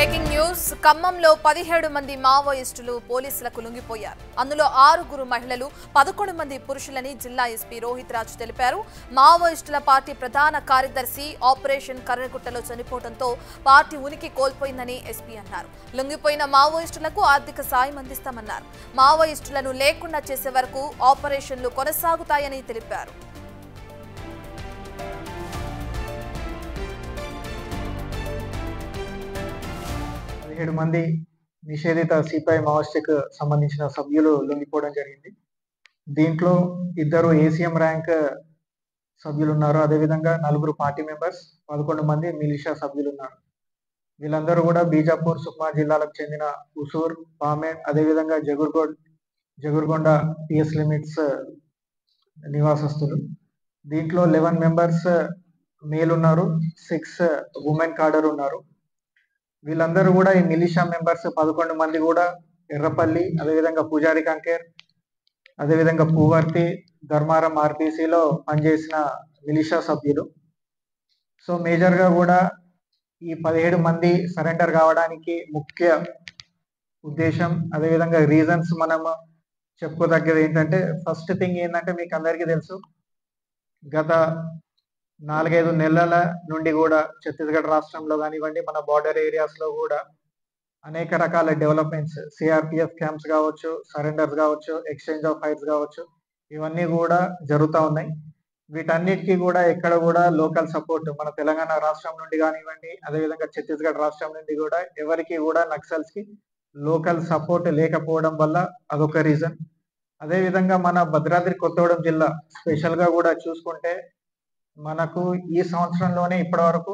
Breaking news ఖమ్మంలో 17 మంది మావోయిస్టులు పోలీసులకు లొంగిపోయారు. అందులో 6 మహిళలు 11 మంది పురుషులని జిల్లా ఎస్పీ రోహిత్ రాజ్ తెలిపారు. మావోయిస్టుల పార్టీ ప్రధాన కార్యదర్శి ఆపరేషన్ కర్రగుట్టలో చనిపోవడంతో పార్టీ ఉనికి కోల్పోయిందని ఎస్పీ అన్నారు. లొంగిపోయిన మావోయిస్టులకు ఆర్థిక సాయం అందిస్తామన్నారు. మావోయిస్టులను లేకుండా చేసే వరకు ఆపరేషన్లు కొనసాగుతాయని తెలిపారు. 17 మంది నిషేధిత సిపిఐ మావోయిస్టుకు సంబంధించిన సభ్యులు లొంగిపోవడం జరిగింది. దీంట్లో 2 ఏసీఎం ర్యాంక్ సభ్యులు ఉన్నారు. అదేవిధంగా 4 పార్టీ మెంబర్స్, 11 మంది మిలిషియా సభ్యులు ఉన్నారు. వీళ్ళందరూ కూడా బీజాపూర్, సుక్మా జిల్లాలకు చెందిన ఉసూర్, పామేడ్, అదేవిధంగా జగుర్గొండ టిఎస్ లిమిట్స్ నివాసస్తులు. దీంట్లో 11 మెంబర్స్ మేల్ ఉన్నారు, 6 ఉమెన్ కాడర్ ఉన్నారు. వీళ్ళందరూ కూడా ఈ మిలిషియా మెంబర్స్ 11 మంది కూడా ఎర్రపల్లి, అదేవిధంగా పూజారి కంకేర్, అదేవిధంగా పూవర్తి, ధర్మారం ఆర్టీసీలో పనిచేసిన మిలిషియా సభ్యులు. సో మేజర్గా కూడా ఈ 17 మంది సరెండర్ కావడానికి ముఖ్య ఉద్దేశం, అదేవిధంగా రీజన్స్ మనం చెప్పుకోదగ్గది ఏంటంటే, ఫస్ట్ థింగ్ ఏంటంటే మీకు అందరికీ తెలుసు, గత 4-5 నెలల నుండి కూడా ఛత్తీస్గఢ్ రాష్ట్రంలో కానివ్వండి, మన బార్డర్ ఏరియాస్లో కూడా అనేక రకాల డెవలప్మెంట్స్, సిఆర్పిఎఫ్ క్యాంప్స్ కావచ్చు, సరెండర్స్ కావచ్చు, ఎక్స్చేంజ్ ఆఫ్ ఫైర్స్ కావచ్చు, ఇవన్నీ కూడా జరుగుతూ ఉన్నాయి. వీటన్నిటికీ కూడా ఎక్కడ కూడా లోకల్ సపోర్ట్ మన తెలంగాణ రాష్ట్రం నుండి కానివ్వండి, అదేవిధంగా ఛత్తీస్గఢ్ రాష్ట్రం నుండి కూడా ఎవరికి కూడా నక్సల్స్కి లోకల్ సపోర్ట్ లేకపోవడం వల్ల అదొక రీజన్. అదేవిధంగా మన భద్రాద్రి కొత్తగూడెం జిల్లా స్పెషల్గా కూడా చూసుకుంటే మనకు ఈ సంవత్సరంలోనే ఇప్పటి వరకు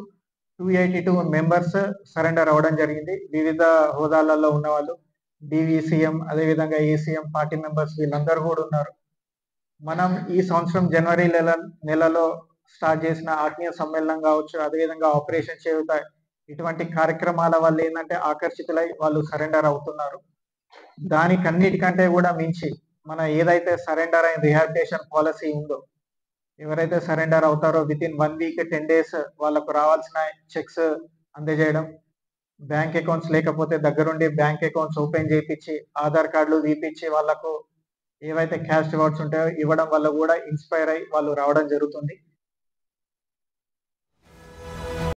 282 మెంబర్స్ సరెండర్ అవ్వడం జరిగింది. వివిధ హోదాలలో ఉన్న వాళ్ళు, డివిసిఎం, అదేవిధంగా ఏసీఎం పార్టీ మెంబర్స్ వీళ్ళందరూ కూడా ఉన్నారు. మనం ఈ సంవత్సరం జనవరి నెలలో స్టార్ట్ చేసిన ఆత్మీయ సమ్మేళనం కావచ్చు, అదేవిధంగా ఆపరేషన్ చేయుత, ఇటువంటి కార్యక్రమాల వల్ల ఏంటంటే ఆకర్షితులై వాళ్ళు సరెండర్ అవుతున్నారు. దానికన్నిటికంటే కూడా మించి మన ఏదైతే సరెండర్ అయిన రిహాబిలిటేషన్ పాలసీ ఉందో, ఎవరైతే సరెండర్ అవుతారో వితిన్ 1 వీక్ 10 డేస్ వాళ్ళకు రావాల్సిన చెక్స్ అందజేయడం, బ్యాంక్ అకౌంట్స్ లేకపోతే దగ్గరుండి బ్యాంక్ అకౌంట్స్ ఓపెన్ చేయించి, ఆధార్ కార్డులు తీపిచ్చి వాళ్ళకు ఏవైతే క్యాష్ రివార్డ్స్ ఉంటాయో ఇవ్వడం వల్ల కూడా ఇన్స్పైర్ అయ్యి వాళ్ళు రావడం జరుగుతుంది.